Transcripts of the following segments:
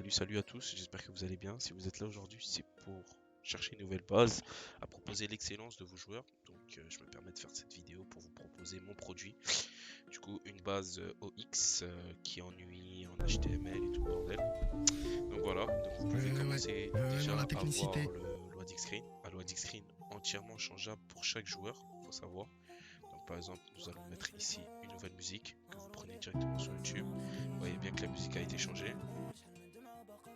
Salut à tous, j'espère que vous allez bien. Si vous êtes là aujourd'hui, c'est pour chercher une nouvelle base à proposer l'excellence de vos joueurs. Donc je me permets de faire cette vidéo pour vous proposer mon produit. Du coup, une base OX qui ennuie en HTML et tout le bordel. Donc voilà, donc vous pouvez commencer Non, déjà la à voir technicité. le loading screen. Un loading screen entièrement changeable pour chaque joueur, faut savoir. Donc par exemple, nous allons mettre ici une nouvelle musique que vous prenez directement sur YouTube. Vous voyez bien que la musique a été changée.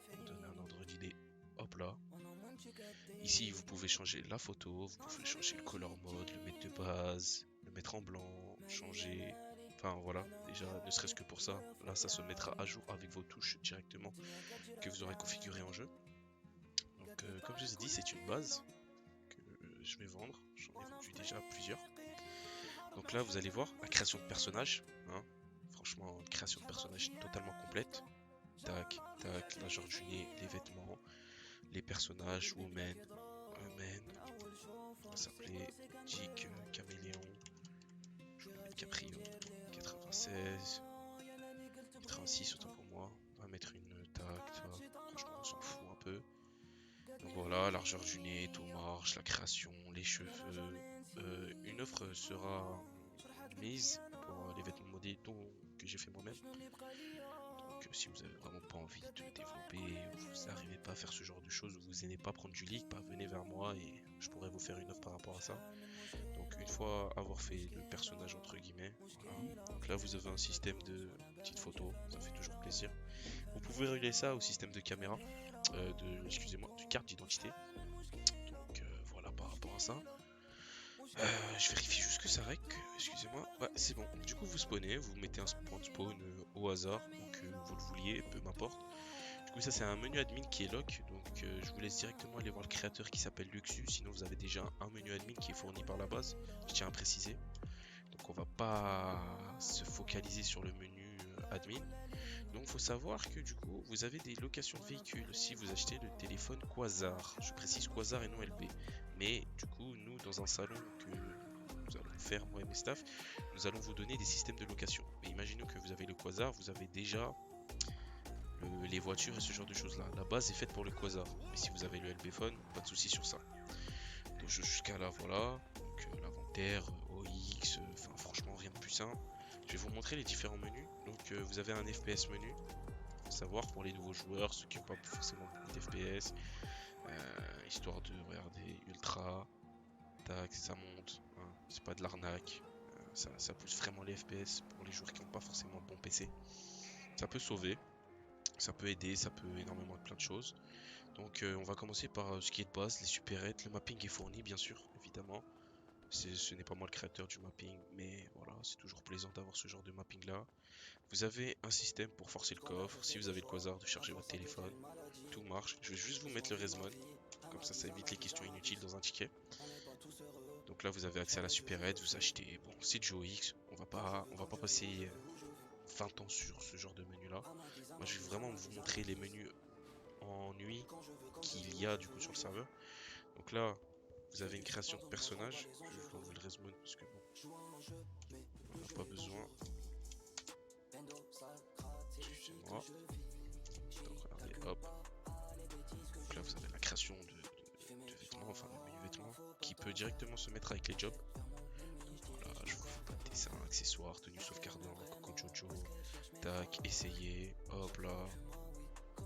Pour vous donner un ordre d'idée, hop là. Ici, vous pouvez changer la photo, vous pouvez changer le color mode, le mettre de base, le mettre en blanc, changer. Enfin voilà, déjà, ne serait-ce que pour ça, là, ça se mettra à jour avec vos touches directement que vous aurez configurées en jeu. Donc, comme je vous ai dit, c'est une base que je vais vendre. J'en ai vendu déjà plusieurs. Donc là, vous allez voir la création de personnages. Hein. Franchement, une création de personnages totalement complète. Tac, tac, la genre du nez, les vêtements, les personnages, women, men, on va s'appeler Dick Caméléon, je vais mettre Caprio, 96, 86 autant pour moi, on va mettre une tac, franchement on s'en fout un peu. Donc voilà, largeur du nez, tout marche, la création, les cheveux. Une offre sera mise pour les vêtements modés que j'ai fait moi-même. Donc si vous avez vraiment pas envie de développer, ou vous n'arrivez pas à faire ce genre de choses, ou vous n'aimez pas prendre du leak, bah, venez vers moi et je pourrais vous faire une offre par rapport à ça. Donc une fois avoir fait le personnage entre guillemets, voilà. Donc là vous avez un système de petites photos, ça fait toujours plaisir. Vous pouvez régler ça au système de caméra, excusez-moi, de carte d'identité. Donc voilà par rapport à ça. Je vérifie juste que ça rec. Excusez-moi. Ouais, c'est bon. Du coup, vous spawnez, vous mettez un point de spawn au hasard, donc vous le vouliez, peu m'importe. Du coup, ça c'est un menu admin qui est lock, donc je vous laisse directement aller voir le créateur qui s'appelle Luxus. Sinon, vous avez déjà un menu admin qui est fourni par la base. Je tiens à préciser. Donc, on va pas se focaliser sur le menu admin. Donc, faut savoir que du coup, vous avez des locations de véhicules si vous achetez le téléphone Quasar. Je précise Quasar et non LB. Mais du coup, nous, dans un salon que nous allons faire, moi et mes staff, nous allons vous donner des systèmes de location. Mais imaginons que vous avez le Quasar, vous avez déjà les voitures et ce genre de choses là. La base est faite pour le Quasar. Mais si vous avez le LB Phone, pas de souci sur ça. Donc jusqu'à là, voilà. Donc l'inventaire, OX, enfin franchement rien de plus simple. Je vais vous montrer les différents menus. Donc vous avez un FPS menu. Faut savoir pour les nouveaux joueurs, ceux qui n'ont pas forcément beaucoup d'FPS, histoire de regarder ultra, tac, ça monte, hein, c'est pas de l'arnaque, ça pousse vraiment les FPS pour les joueurs qui n'ont pas forcément bon PC. Ça peut sauver, ça peut aider, ça peut énormément de plein de choses. Donc on va commencer par ce qui est de base, les supérettes. Le mapping est fourni bien sûr, évidemment. Ce n'est pas moi le créateur du mapping, mais voilà, c'est toujours plaisant d'avoir ce genre de mapping là. Vous avez un système pour forcer le coffre, si vous avez le quasar de charger votre téléphone, tout marche. Je vais juste vous mettre le resmon, comme ça évite les questions inutiles dans un ticket. Donc là vous avez accès à la supérette, vous achetez, bon c'est du OX, on va pas passer 20 ans sur ce genre de menu là. Moi je vais vraiment vous montrer les menus en nuit qu'il y a du coup sur le serveur. Donc là vous avez une création de personnage, je vais juste enlever le resmon parce que bon, on n'en a pas besoin. Excusez-moi. Donc regardez, hop. Donc là vous avez la création de vêtements, enfin le menu vêtements, qui peut directement se mettre avec les jobs. Donc voilà, je vous fais pas de dessin, accessoires, tenue sauvegardant, Coco Jojo, tac, essayez, hop là.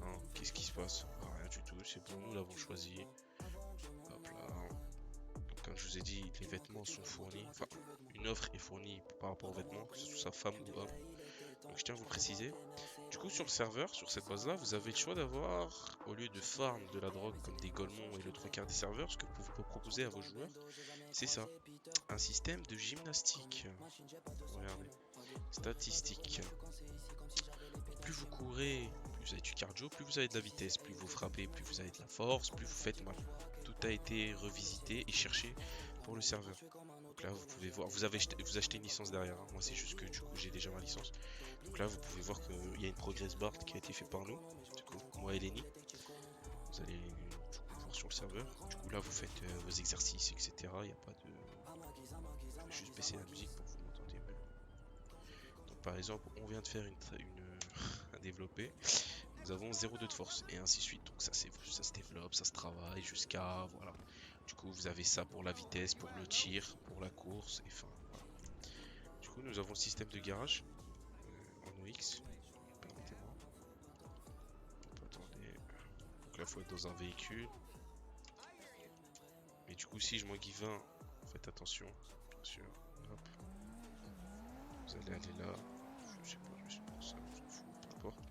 Hein, qu'est-ce qui se passe? Ah, rien du tout, c'est bon, nous l'avons choisi. Hop là. Donc comme je vous ai dit, les vêtements sont fournis, enfin une offre est fournie par rapport aux vêtements, que ce soit femme ou homme. Donc je tiens à vous préciser. Du coup, sur le serveur, sur cette base-là, vous avez le choix d'avoir, au lieu de farm de la drogue comme des golemons et le trois quarts des serveurs, ce que vous pouvez proposer à vos joueurs, c'est ça, un système de gymnastique. Regardez, statistique. Plus vous courez, plus vous avez du cardio, plus vous avez de la vitesse, plus vous frappez, plus vous avez de la force, plus vous faites mal. Tout a été revisité et cherché pour le serveur. Donc là, vous pouvez voir, vous achetez une licence derrière. Hein. Moi, c'est juste que du coup, j'ai déjà ma licence. Donc là, vous pouvez voir qu'il y a une progress bar qui a été fait par nous. Du coup, moi et Lenny. Vous allez du coup voir sur le serveur. Du coup, là, vous faites vos exercices, etc. Il n'y a pas de. Je vais juste baisser la musique pour que vous m'entendiez mieux. Donc, par exemple, on vient de faire un développé. nous avons 0,2 de force, et ainsi de suite. Donc ça se développe, ça se travaille jusqu'à, voilà. Du coup, vous avez ça pour la vitesse, pour le tir, pour la course, et enfin, voilà. Du coup, nous avons le système de garage en OX. Permettez-moi. Hop, attendez. Donc là, il faut être dans un véhicule. Mais du coup, si je m'en guide 20, faites attention, bien sûr. Hop. Vous allez aller là. Je sais pas, je suis pour ça, on s'en fout, peu importe.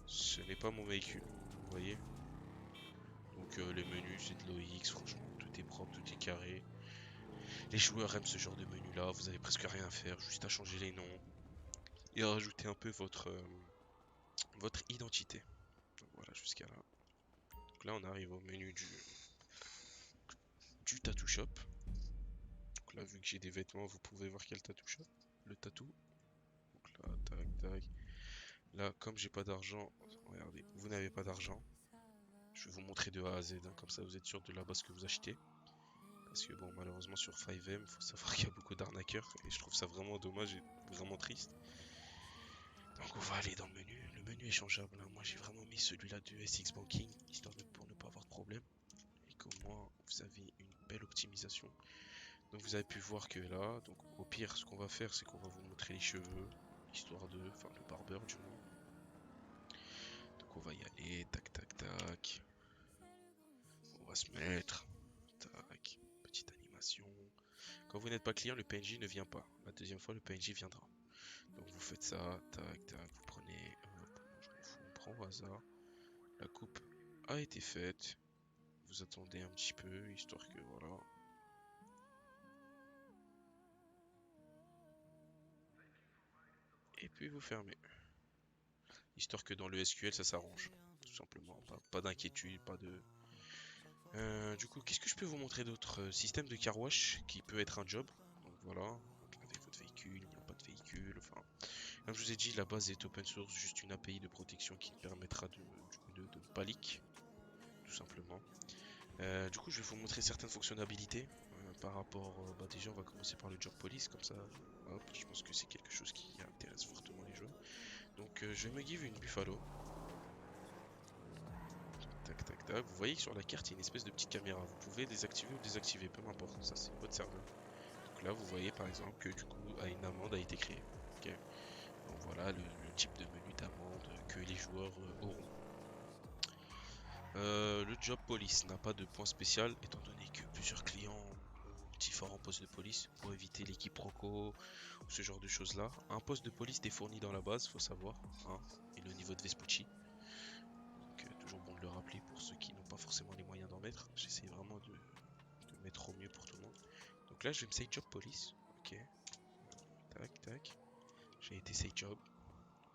Ce n'est pas mon véhicule, vous voyez. Donc les menus, c'est de l'OX, franchement, tout est propre, tout est carré. Les joueurs aiment ce genre de menu là, vous avez presque rien à faire, juste à changer les noms et à rajouter un peu votre identité. Donc voilà, jusqu'à là. Donc là, on arrive au menu du tattoo shop. Donc là, vu que j'ai des vêtements, vous pouvez voir quel tattoo shop. Le tattoo. Donc là, tac, tac. Là, comme j'ai pas d'argent, regardez, vous n'avez pas d'argent. Je vais vous montrer de A à Z, hein, comme ça vous êtes sûr de la base que vous achetez. Parce que bon, malheureusement sur 5M, faut savoir qu'il y a beaucoup d'arnaqueurs et je trouve ça vraiment dommage et vraiment triste. Donc on va aller dans le menu. Le menu est changeable, hein. Moi j'ai vraiment mis celui-là de SX Banking, histoire pour ne pas avoir de problème. Et qu'au moins vous avez une belle optimisation. Donc vous avez pu voir que là, donc au pire ce qu'on va faire c'est qu'on va vous montrer les cheveux, histoire de, enfin le barbeur du moins. Donc on va y aller, tac tac tac. On va se mettre, tac, petite animation. Quand vous n'êtes pas client, le PNJ ne vient pas. La deuxième fois, le PNJ viendra. Donc vous faites ça, tac, tac, vous prenez, hop, je m'en fous, on prend au hasard. La coupe a été faite. Vous attendez un petit peu, histoire que voilà. Et puis vous fermez. Histoire que dans le SQL, ça s'arrange. Tout simplement. Pas d'inquiétude, pas de... du coup, qu'est-ce que je peux vous montrer d'autre? Système de car wash qui peut être un job. Donc voilà. Donc, avec votre véhicule, il n'y a pas de véhicule. Enfin, comme je vous ai dit, la base est open source, juste une API de protection qui permettra de ne pas leak, tout simplement. Du coup, je vais vous montrer certaines fonctionnalités par rapport. Bah déjà, on va commencer par le job police, comme ça, hop, je pense que c'est quelque chose qui intéresse fortement les joueurs. Donc, je vais me give une Buffalo. Tac, tac, tac. Vous voyez que sur la carte, il y a une espèce de petite caméra. Vous pouvez désactiver ou désactiver, peu importe. Ça, c'est votre serveur. Donc là, vous voyez par exemple que du coup, une amende a été créée. Ok. Donc voilà le type de menu d'amende que les joueurs auront. Le job police n'a pas de point spécial étant donné que plusieurs clients ont différents postes de police pour éviter les quiproquos ou ce genre de choses là. Un poste de police est fourni dans la base, faut savoir, hein, et le niveau de Vespucci. Donc toujours bon de le rappeler pour ceux qui n'ont pas forcément les moyens d'en mettre. J'essaie vraiment de mettre au mieux pour tout le monde. Donc là je vais me say job police. Ok. Tac tac. J'ai été say job.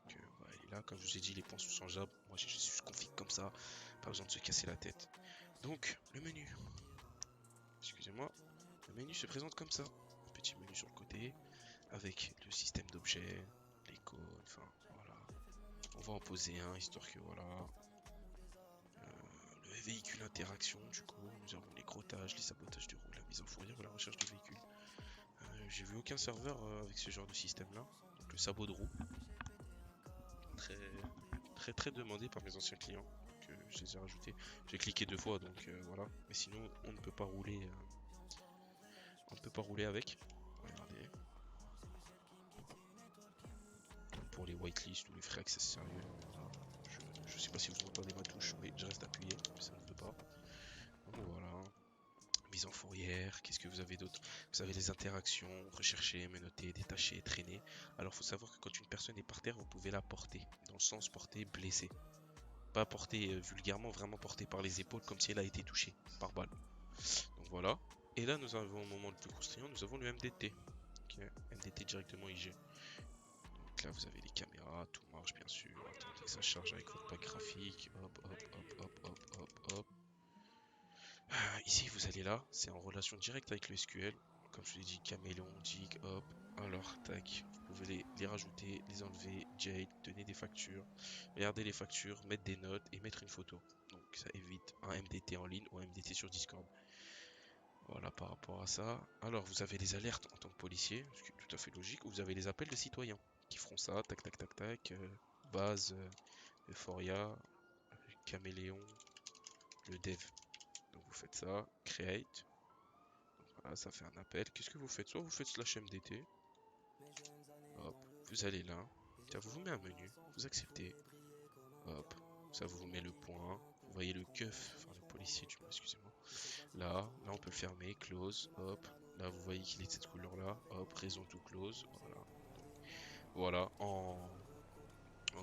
Ouais, et là, comme je vous ai dit, les points sont changeables. Moi, j'ai juste config comme ça. Pas besoin de se casser la tête. Donc, le menu. Excusez-moi. Le menu se présente comme ça. Petit menu sur le côté. Avec le système d'objets, l'icône, enfin, voilà. On va en poser un, histoire que, voilà. Le véhicule interaction, du coup. Nous avons les crottages, les sabotages de roue, la mise en fourrière ou la recherche de véhicules. J'ai vu aucun serveur avec ce genre de système-là. Donc, le sabot de roue. Très, très demandé par mes anciens clients, que je les ai rajoutés. J'ai cliqué 2 fois, donc voilà. Mais sinon, on ne peut pas rouler. On ne peut pas rouler avec. Regardez. Pour les whitelists ou les frais access sérieux. Je sais pas si vous entendez ma touche. Oui, je reste appuyé, mais ça ne peut pas. Donc voilà. Mise en fourrière. Qu'est-ce que vous avez d'autre? Vous avez les interactions, rechercher, menotter, détacher, traîner. Alors, il faut savoir que quand une personne est par terre, vous pouvez la porter. Dans le sens porter, blesser. Pas portée vulgairement, vraiment portée par les épaules comme si elle a été touchée par balle. Donc voilà. Et là nous avons au moment le plus croustillant, nous avons le MDT. Okay. MDT directement IG. Donc là vous avez les caméras, tout marche bien sûr. Attendez que ça charge avec votre pack graphique. Hop, hop, hop, hop, hop, hop, hop. Ici vous allez là, c'est en relation directe avec le SQL. Comme je vous l'ai dit, caméléon, dig, hop. Alors, tac, vous pouvez les rajouter, les enlever, Jade, donner des factures, regarder les factures, mettre des notes et mettre une photo. Donc ça évite un MDT en ligne ou un MDT sur Discord. Voilà par rapport à ça. Alors vous avez les alertes en tant que policier, ce qui est tout à fait logique, ou vous avez les appels de citoyens qui feront ça, tac tac tac tac, base Euphoria, Caméléon, le dev. Donc vous faites ça, create. Donc voilà, ça fait un appel. Qu'est-ce que vous faites? Soit vous faites slash MDT. Hop, vous allez là. Ça vous met un menu, vous acceptez. Hop, ça vous met le point. Vous voyez le keuf, enfin le policier, du moins, excusez-moi. Là on peut le fermer, close, hop. Là vous voyez qu'il est de cette couleur là, hop, raison to close, voilà. Voilà, en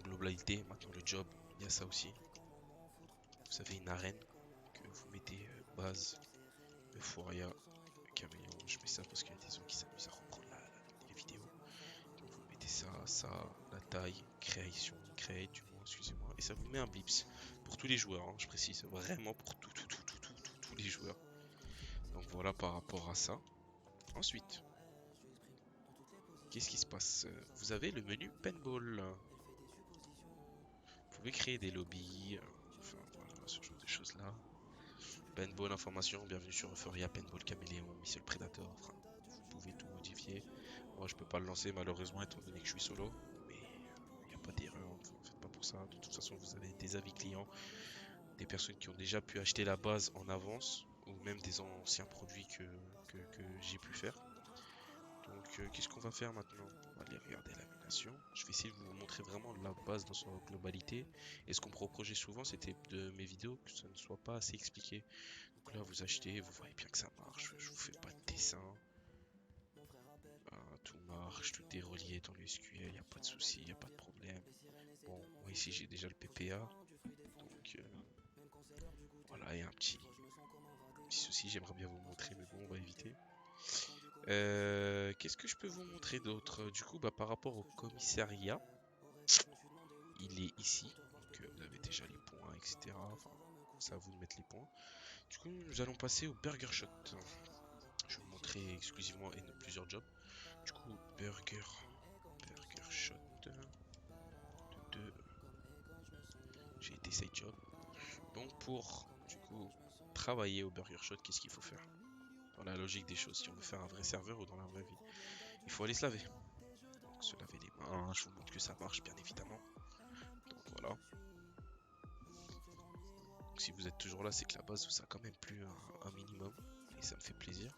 globalité, maintenant le job, il y a ça aussi. Vous avez une arène que vous mettez base, Euphoria, Caméléon. Je mets ça parce qu'il y a des gens qui s'amusent à reprendre les vidéos. Donc vous mettez ça, la taille, création, create du moins, excusez-moi. Et ça vous met un blips pour tous les joueurs, hein, je précise, vraiment pour tous les joueurs. Donc voilà par rapport à ça. Ensuite, qu'est-ce qui se passe? Vous avez le menu Paintball. Vous pouvez créer des lobbies, enfin voilà, ce genre de choses là. Paintball information, bienvenue sur Euphoria, Paintball Caméléon, Missile Predator. Enfin, vous pouvez tout modifier. Moi je peux pas le lancer malheureusement étant donné que je suis solo. Mais il n'y a pas d'erreur, vous ne faites pas pour ça. De toute façon vous avez des avis clients, des personnes qui ont déjà pu acheter la base en avance, ou même des anciens produits que j'ai pu faire. Donc qu'est-ce qu'on va faire maintenant? On va aller regarder l'animation. Je vais essayer de vous montrer vraiment la base dans sa globalité. Et ce qu'on me reprochait souvent, c'était de mes vidéos que ça ne soit pas assez expliqué. Donc là, vous achetez, vous voyez bien que ça marche. Je vous fais pas de dessin. Tout marche, tout est relié dans le SQL, il n'y a pas de souci, il n'y a pas de problème. Bon, moi ici j'ai déjà le PPA. Donc voilà, il y a un petit souci, j'aimerais bien vous montrer, mais bon, on va éviter. Qu'est-ce que je peux vous montrer d'autre? Du coup, par rapport au commissariat, il est ici. Donc vous avez déjà les points, etc. Enfin, c'est à vous de mettre les points. Du coup, nous allons passer au Burger Shot. Je vais vous montrer exclusivement et plusieurs jobs. Du coup, Burger Shot 2. J'ai été side job. Donc pour, du coup, travailler au Burger Shot, qu'est-ce qu'il faut faire? Dans la logique des choses, si on veut faire un vrai serveur ou dans la vraie vie, il faut aller se laver. Donc se laver les mains, je vous montre que ça marche bien évidemment. Donc voilà. Donc, si vous êtes toujours là, c'est que la base vous a quand même plu un minimum. Et ça me fait plaisir.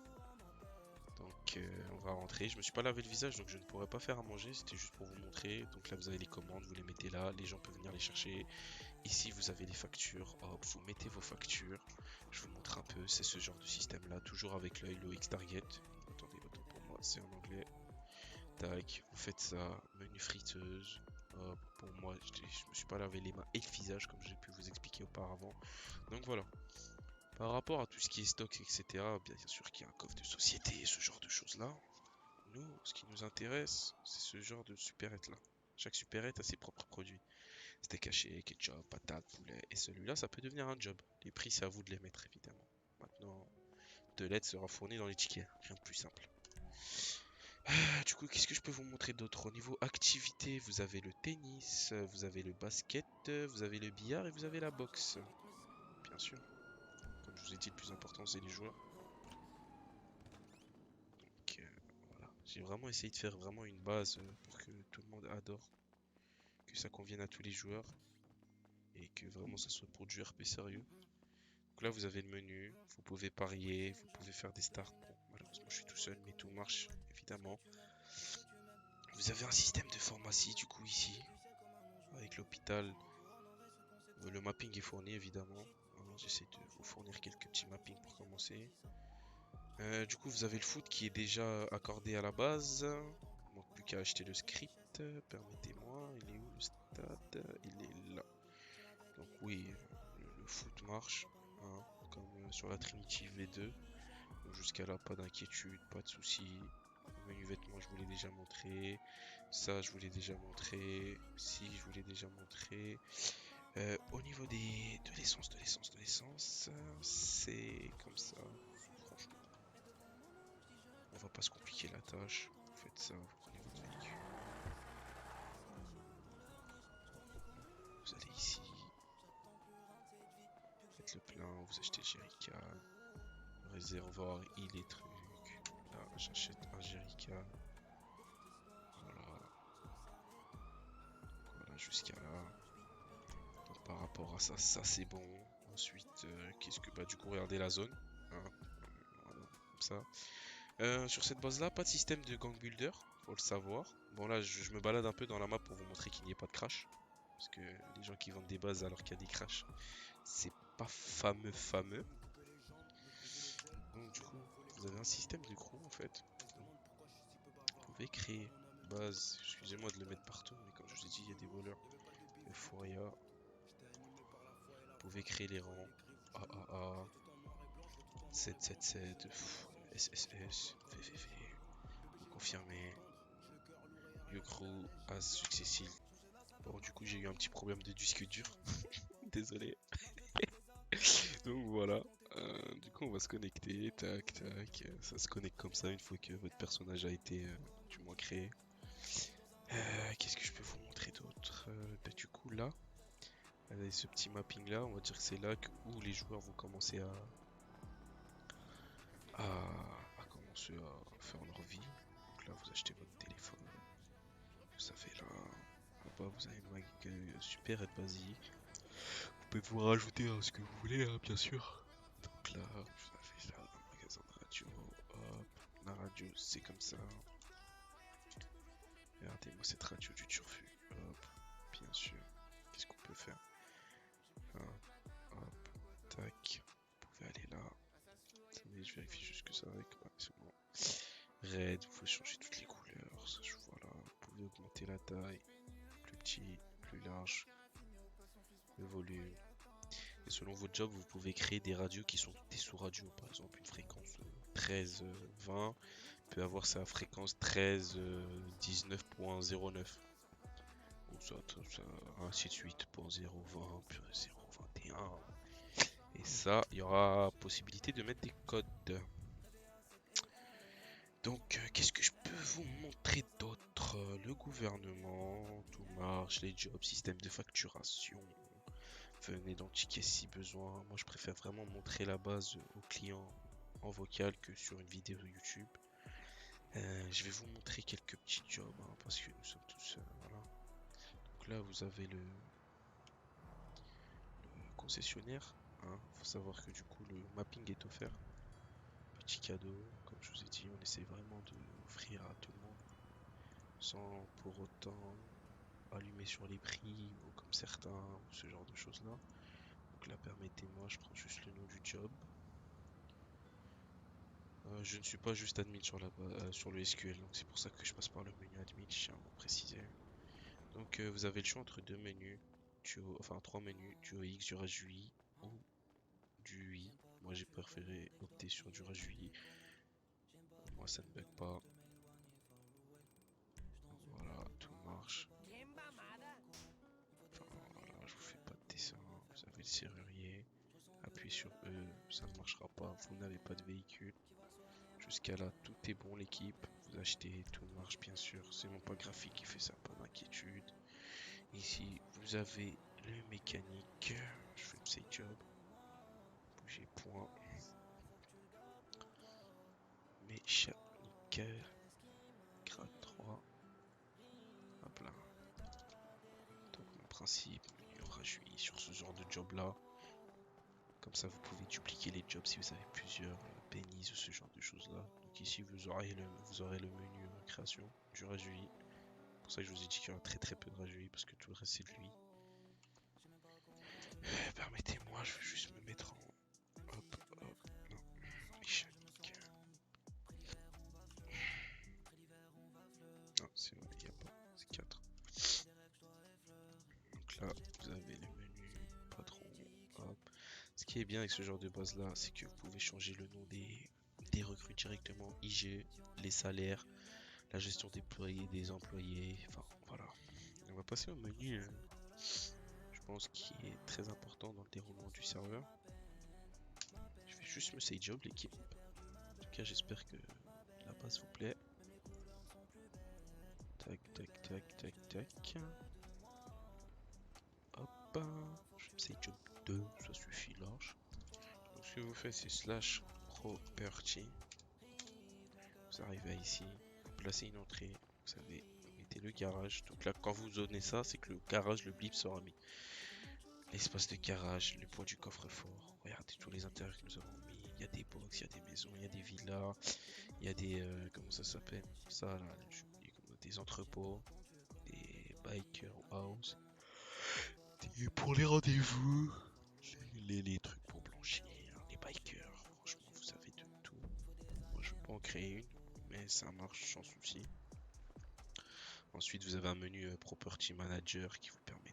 Donc on va rentrer. Je me suis pas lavé le visage donc je ne pourrais pas faire à manger. C'était juste pour vous montrer. Donc là vous avez les commandes, vous les mettez là. Les gens peuvent venir les chercher. Ici vous avez les factures. Hop, vous mettez vos factures. Je vous montre un peu. C'est ce genre de système là. Toujours avec l'œil, l'OX Target. Attendez, autant pour moi, c'est en anglais. Tac, vous faites ça. Menu friteuse. Hop, pour moi, je me suis pas lavé les mains et le visage comme j'ai pu vous expliquer auparavant. Donc voilà. Par rapport à tout ce qui est stock, etc., bien sûr qu'il y a un coffre de société, ce genre de choses-là. Nous, ce qui nous intéresse, c'est ce genre de supérette là. Chaque supérette a ses propres produits. Steak haché, ketchup, patate, poulet. Et celui-là, ça peut devenir un job. Les prix, c'est à vous de les mettre, évidemment. Maintenant, de l'aide sera fournie dans les tickets. Rien de plus simple. Du coup, qu'est-ce que je peux vous montrer d'autre? Au niveau activité, vous avez le tennis, vous avez le basket, vous avez le billard et vous avez la boxe. Bien sûr. Comme je vous ai dit, le plus important, c'est les joueurs. Donc, voilà. J'ai vraiment essayé de faire vraiment une base pour que tout le monde adore. Que ça convienne à tous les joueurs. Et que vraiment ça soit pour du RP sérieux. Donc là, vous avez le menu. Vous pouvez parier, vous pouvez faire des starts. Bon, malheureusement, je suis tout seul, mais tout marche, évidemment. Vous avez un système de pharmacie, du coup, ici. Avec l'hôpital. Le mapping est fourni évidemment. J'essaie de vous fournir quelques petits mappings pour commencer. Du coup, vous avez le foot qui est déjà accordé à la base. Il manque plus qu'à acheter le script. Permettez-moi, il est où le stade? Il est là. Donc oui, le foot marche, hein, comme sur la Trinity V2. Jusqu'à là, pas d'inquiétude, pas de soucis. Le menu vêtements, je vous l'ai déjà montré. Ça, je vous l'ai déjà montré. Si, je vous l'ai déjà montré. Au niveau de l'essence, c'est comme ça. Franchement, on va pas se compliquer la tâche. Vous faites ça, vous prenez votre véhicule. Vous allez ici. Faites le plein, vous achetez le jerrycan. Le réservoir, il est truc. Là, j'achète un jerrycan. Voilà. Voilà, jusqu'à là. par rapport à ça, ça c'est bon. Ensuite, qu'est-ce que... Bah du coup, regardez la zone. Hein, voilà, comme ça. Sur cette base là, pas de système de gang builder, faut le savoir. Bon là je me balade un peu dans la map pour vous montrer qu'il n'y ait pas de crash. Parce que les gens qui vendent des bases alors qu'il y a des crashs, c'est pas fameux. Donc du coup, vous avez un système de crew en fait. Vous pouvez créer base, excusez-moi de le mettre partout, mais comme je vous ai dit, il y a des voleurs. Euphoria, vous pouvez créer les rangs AAA, 777, SSS, VVV, vous confirmez, Yocrew, As successive. Bon, du coup, j'ai eu un petit problème de disque dur. Désolé. Donc voilà. Du coup, on va se connecter. Tac, tac. Ça se connecte comme ça une fois que votre personnage a été du moins créé. Qu'est-ce que je peux vous montrer d'autre? Bah, du coup, là, avec ce petit mapping là, on va dire que c'est là où les joueurs vont commencer à commencer à faire leur vie. Donc là, vous achetez votre téléphone. Ça fait là. Là-bas, vous avez une mag super aide basique. Vous pouvez vous rajouter ce que vous voulez, hein, bien sûr. Donc là, je vous ai fait ça dans le magasin de radio. Hop, la radio, c'est comme ça. Regardez-moi cette radio du turfu. Hop, bien sûr. Qu'est-ce qu'on peut faire? Hop, tac. Vous pouvez aller là. Attendez, je vérifie juste que ça va avec. Ouais, c'est bon. Red, vous pouvez changer toutes les couleurs. Ça, je vois là. Vous pouvez augmenter la taille. Plus petit, plus large. Le volume. Et selon votre job, vous pouvez créer des radios qui sont des sous-radios. Par exemple, une fréquence 13-20 peut avoir sa fréquence 13-19.09. Ou ça, ainsi de suite, pour 0.20, puis 0.21. Et ça, il y aura possibilité de mettre des codes. Donc, qu'est-ce que je peux vous montrer d'autre? Le gouvernement, tout marche, les jobs, système de facturation. Venez dans ticket si besoin. Moi, je préfère vraiment montrer la base aux clients en vocal que sur une vidéo YouTube. Je vais vous montrer quelques petits jobs hein, parce que nous sommes tous voilà. Donc là, vous avez le concessionnaire. Hein. Faut savoir que du coup, le mapping est offert. Petit cadeau, comme je vous ai dit, on essaie vraiment de offrir à tout le monde sans pour autant allumer sur les prix ou comme certains ou ce genre de choses là. Donc là, permettez-moi, je prends juste le nom du job. Je ne suis pas juste admin sur le SQL, donc c'est pour ça que je passe par le menu admin, je tiens à vous préciser. Donc vous avez le choix entre deux menus, enfin trois menus, du OX, du RAS-UI ou du UI. Moi j'ai préféré opter sur du RAS-UI. Moi ça ne bug pas. Voilà, tout marche. Enfin voilà, je vous fais pas de dessin. Vous avez le serrurier. Appuyez sur E, ça ne marchera pas. Vous n'avez pas de véhicule. Jusqu'à là, tout est bon l'équipe. Vous achetez, tout marche bien sûr. C'est mon pas graphique qui fait ça, pas d'inquiétude. Ici, vous avez le mécanique. Je fais le save job. Bougez point. Mécanique. Grade 3. Hop là. Donc mon principe, il y aura JUI sur ce genre de job là. Comme ça, vous pouvez dupliquer les jobs si vous avez plusieurs pennies ou ce genre de choses là. Donc ici, vous aurez le menu création du RAJUI. C'est pour ça que je vous ai dit qu'il y aura très peu de RAJUI parce que tout le reste c'est de lui. Permettez-moi, je vais juste me mettre en... Hop, hop, non, mécanique. Non, c'est vrai, il n'y a pas, c'est 4. Donc là, vous avez les menus, patron, hop. Ce qui est bien avec ce genre de base là, c'est que vous pouvez changer le nom des recrues directement, IG, les salaires, la gestion des employés, enfin voilà. On va passer au menu, je pense, qui est très important dans le déroulement du serveur. Je vais juste me save job l'équipe. En tout cas, j'espère que la base vous plaît. Tac, tac, tac, tac, tac. Hop, je me save job 2, ça suffit large. Donc ce que vous faites, c'est slash property. Vous arrivez ici, vous placez une entrée, vous savez, vous mettez le garage. Donc là, quand vous donnez ça, c'est que le garage, le blip sera mis. L'espace de garage, le poids du coffre-fort. Regardez tous les intérieurs que nous avons mis. Il y a des box, il y a des maisons, il y a des villas, il y a des. Comment ça s'appelle? Ça là, j'ai oublié des entrepôts, des biker house, pour les rendez-vous, les trucs pour blanchir, les bikers. Franchement, vous avez de tout. Moi, je peux en créer une, mais ça marche sans souci. Ensuite, vous avez un menu Property Manager qui vous permet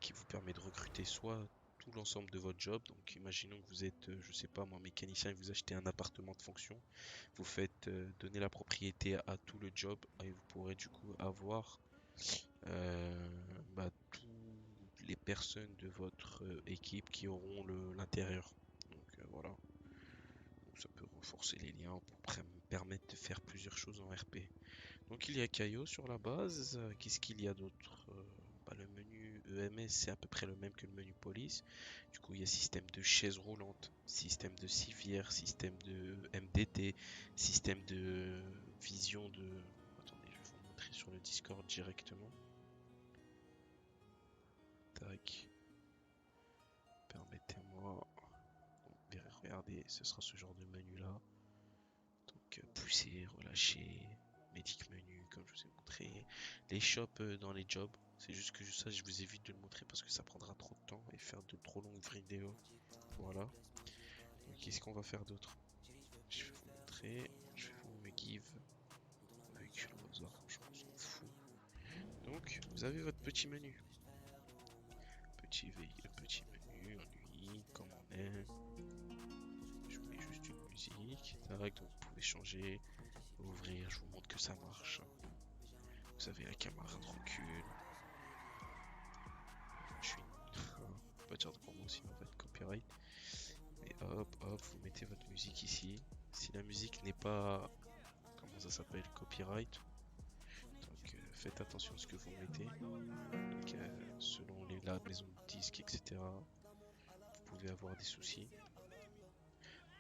qui vous permet de recruter soit tout l'ensemble de votre job. Donc, imaginons que vous êtes, je sais pas moi, mécanicien et vous achetez un appartement de fonction. Vous faites donner la propriété à tout le job et vous pourrez du coup avoir toutes les personnes de votre équipe qui auront l'intérieur. Donc voilà. Donc, ça peut renforcer les liens pour permettre de faire plusieurs choses en RP. Donc il y a Caillot sur la base. Qu'est-ce qu'il y a d'autre? Le menu EMS c'est à peu près le même que le menu police. Du coup il y a système de chaise roulante, système de civière, système de MDT, système de vision de... Attendez, je vais vous montrer sur le Discord directement. Tac. Permettez-moi. Regardez, ce sera ce genre de menu là. Donc pousser, relâcher, médic menu comme je vous ai montré. Les shops dans les jobs. C'est juste que ça je vous évite de le montrer parce que ça prendra trop de temps et faire de trop longues vidéos. Voilà. Qu'est-ce qu'on va faire d'autre? Je vais vous montrer. Je vais vous me give. Véhicule au hasard, franchement on s'en fout. Donc vous avez votre petit menu. Petit menu, lui, comme on est. Je vous mets juste une musique. Tac, donc vous pouvez changer, ouvrir, je vous montre que ça marche. Vous avez la caméra de recul. Je suis pas dire de gros mots sinon on va être copyright. Et hop, hop, vous mettez votre musique ici. Si la musique n'est pas, comment ça s'appelle, copyright, donc faites attention à ce que vous mettez. Donc, selon la maison de disques, etc., vous pouvez avoir des soucis.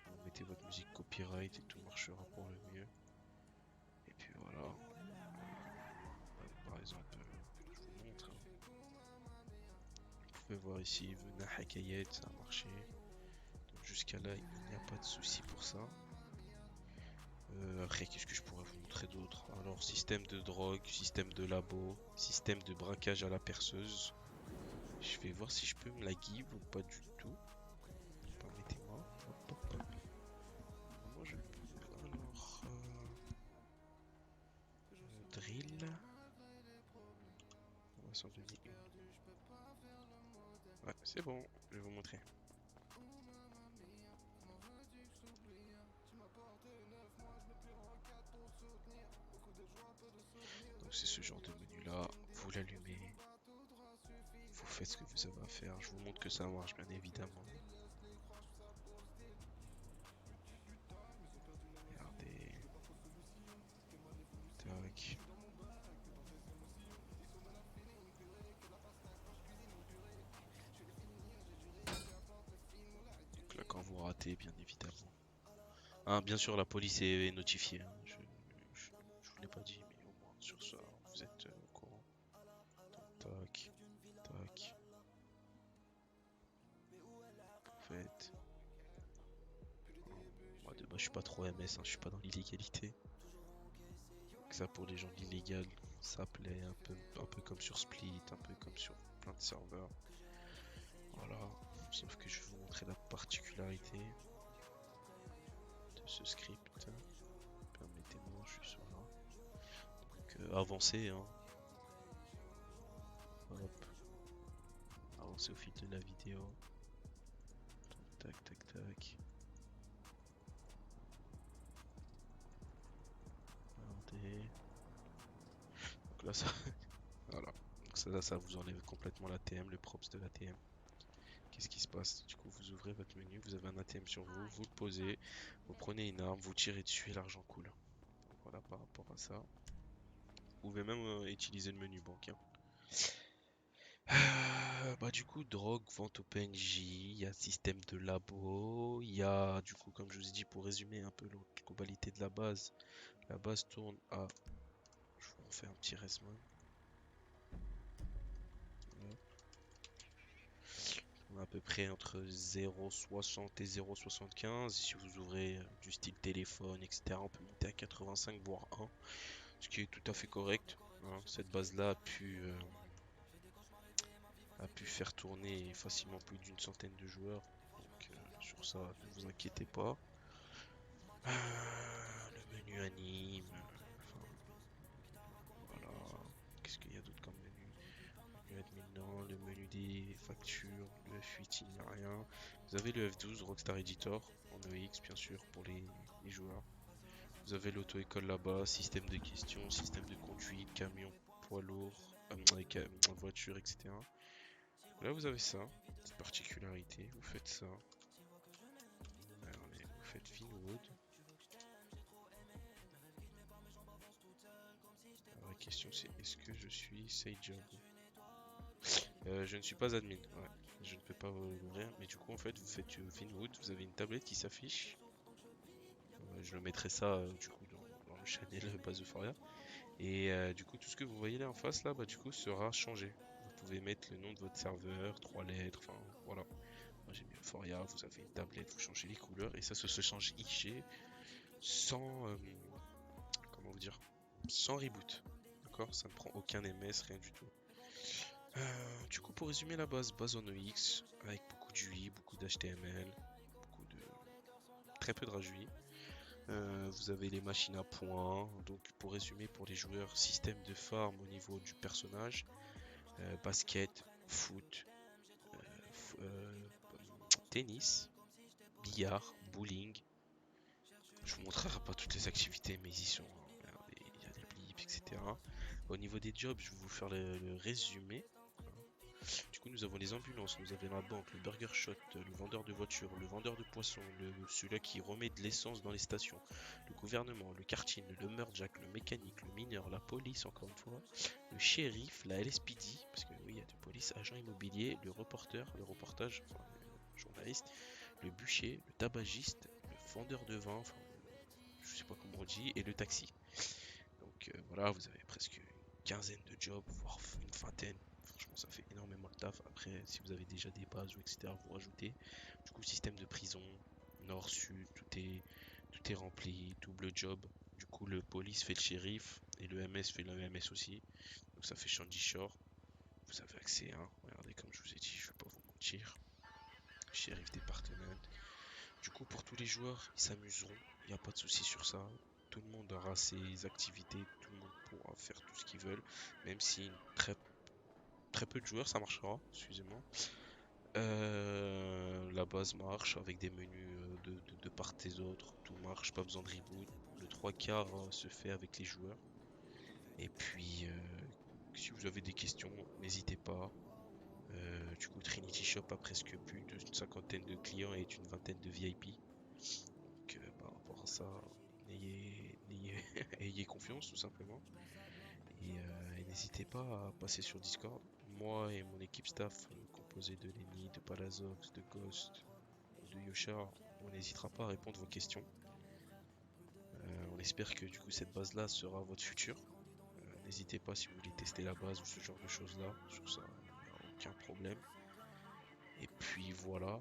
Vous mettez votre musique copyright et tout marchera pour le mieux. Et puis voilà. Par exemple, je vous montre. Vous pouvez voir ici, Vena Hakayet, ça a marché. Jusqu'à là, il n'y a pas de souci pour ça. Après, qu'est-ce que je pourrais vous montrer d'autre? Alors, système de drogue, système de labo, système de braquage à la perceuse. Je vais voir si je peux me la give ou pas du tout. Permettez-moi. Hop, hop, hop. Moi, je peux. Alors, drill. On va s'en donner une. Ouais, c'est bon, je vais vous montrer. Donc c'est ce genre de menu là, vous l'allumez, vous faites ce que vous avez à faire, je vous montre que ça marche bien évidemment. Regardez. Tac. Donc là quand vous ratez bien évidemment. Ah, bien sûr la police est notifiée, hein. Je vous l'ai pas dit mais au moins sur ça vous êtes au courant. Tac, tac. En fait, moi de base je suis pas trop MS, hein, je suis pas dans l'illégalité. Donc ça pour les gens illégaux, ça plaît un peu comme sur Split, un peu comme sur plein de serveurs. Voilà, sauf que je vais vous montrer la particularité de ce script. Permettez-moi, je suis sur là. Donc avancez, hein. Hop, avancez au fil de la vidéo. Tac, tac, tac. Regardez. Donc là, ça, voilà. Donc ça, là, ça vous enlève complètement l'ATM, le props de l'ATM. Qu'est-ce qui se passe? Du coup, vous ouvrez votre menu, vous avez un ATM sur vous, vous le posez, vous prenez une arme, vous tirez dessus et l'argent coule. Donc voilà par rapport à ça. Vous pouvez même utiliser le menu banque, hein. Du coup, drogue, vente au PNJ, il y a système de labo, il y a, du coup, comme je vous ai dit, pour résumer un peu la globalité de la base tourne à, je vous refais un petit resman. Hop. peu près entre 0,60 et 0,75. Si vous ouvrez du style téléphone, etc., on peut monter à 85 voire 1, ce qui est tout à fait correct, hein. Cette base-là a pu faire tourner facilement plus d'une centaine de joueurs. Donc sur ça, ne vous inquiétez pas. Le menu anime, enfin voilà. Qu'est-ce qu'il y a d'autre comme menu? Le admin non, le menu des factures, le F8 il n'y a rien. Vous avez le F12 Rockstar Editor en EX bien sûr pour les joueurs. Vous avez l'auto-école là-bas, système de questions, système de conduite, camion, poids lourd, avec voiture, etc. Là vous avez ça, cette particularité, vous faites ça. Regardez, vous faites Vinwood. Alors, la question c'est est-ce que je suis SageJob? Je ne suis pas admin, ouais. Je ne peux pas l'ouvrir, mais du coup en fait vous faites Vinwood, vous avez une tablette qui s'affiche. Je le mettrai ça du coup dans le channel Base Euphoria. Et du coup tout ce que vous voyez là en face là, bah du coup sera changé. Vous pouvez mettre le nom de votre serveur, 3 lettres, enfin voilà. Moi j'ai mis Euphoria, vous avez une tablette, vous changez les couleurs et ça se change IG sans comment vous dire, sans reboot. D'accord? Ça ne prend aucun MS, rien du tout. Du coup, pour résumer la base en EX, avec beaucoup d'UI, beaucoup d'HTML, beaucoup de très peu de RAJUI. Vous avez les machines à points. Donc, pour résumer, pour les joueurs, système de farm au niveau du personnage, basket, foot, tennis, billard, bowling. Je vous montrerai pas toutes les activités, mais ils y sont, hein. Regardez, il y a des blips, etc. Au niveau des jobs, je vais vous faire le résumé. Du coup, nous avons les ambulances, nous avons la banque, le burger shot, le vendeur de voitures, le vendeur de poissons, celui-là qui remet de l'essence dans les stations, le gouvernement, le karting, le lumberjack, le mécanique, le mineur, la police, encore une fois, le shérif, la LSPD, parce que oui, il y a de police, agent immobilier, le reporter, le reportage, enfin, le journaliste, le bûcher, le tabagiste, le vendeur de vin, enfin, je sais pas comment on dit, et le taxi. Donc voilà, vous avez presque une quinzaine de jobs, voire une vingtaine. Franchement, ça fait énormément le taf. Après, si vous avez déjà des bases ou etc., vous rajoutez. Du coup, système de prison, nord, sud, tout est rempli, double job. Du coup, le police fait le shérif et le MS fait le MS aussi. Donc ça fait Shandy Shore. Vous avez accès, hein. Regardez, comme je vous ai dit, je vais pas vous mentir. Shérif département. Du coup, pour tous les joueurs, ils s'amuseront. Il n'y a pas de souci sur ça. Tout le monde aura ses activités, tout le monde pourra faire tout ce qu'ils veulent, même si très peu de joueurs, ça marchera, excusez-moi. La base marche avec des menus de part et d'autre, tout marche, pas besoin de reboot. Le 3/4 se fait avec les joueurs. Et puis, si vous avez des questions, n'hésitez pas. Du coup, Trinity Shop a presque plus d'une cinquantaine de clients et une vingtaine de VIP. Donc, par rapport à ça, ayez confiance tout simplement. Et n'hésitez pas à passer sur Discord. Moi et mon équipe staff, composée de Lenny, de Palazox, de Ghost, de Yoshar, on n'hésitera pas à répondre à vos questions. On espère que du coup cette base là sera votre futur. N'hésitez pas si vous voulez tester la base ou ce genre de choses là. Sur ça, il n'y a aucun problème. Et puis voilà.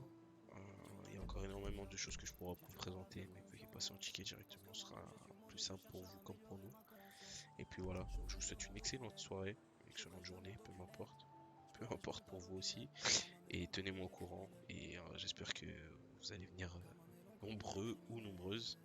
Il y a encore énormément de choses que je pourrais vous présenter, mais veuillez passer en ticket directement, ce sera plus simple pour vous comme pour nous. Et puis voilà, donc je vous souhaite une excellente soirée, une excellente journée, peu importe pour vous aussi. Et tenez-moi au courant. Et j'espère que vous allez venir nombreux ou nombreuses